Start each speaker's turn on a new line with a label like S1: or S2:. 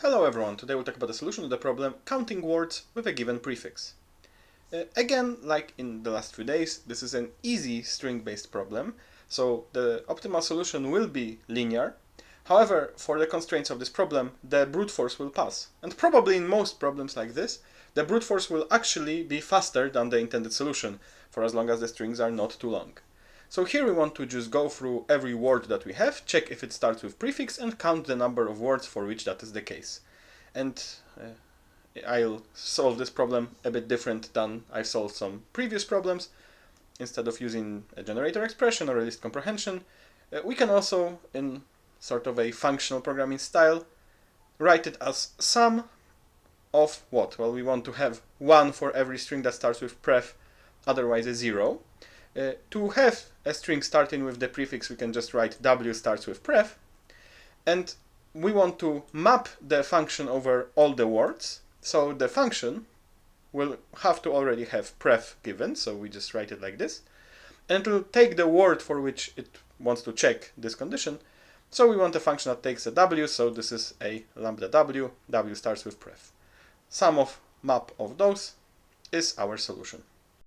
S1: Hello everyone, today we'll talk about the solution to the problem counting words with a given prefix. Again, like in the last few days, this is an easy string-based problem, so the optimal solution will be linear. However, for the constraints of this problem, the brute force will pass. And probably in most problems like this, the brute force will actually be faster than the intended solution, for as long as the strings are not too long. So here we want to just go through every word that we have, check if it starts with prefix, and count the number of words for which that is the case. And I'll solve this problem a bit different than I've solved some previous problems. Instead of using a generator expression or a list comprehension, we can also, in sort of a functional programming style, write it as sum of what? Well, we want to have 1 for every string that starts with pref, otherwise a 0. To have a string starting with the prefix, we can just write w starts with pref, and we want to map the function over all the words, so the function will have to already have pref given, so we just write it like this, and it will take the word for which it wants to check this condition, so we want a function that takes a w, so this is a lambda w starts with pref. Sum of map of those is our solution.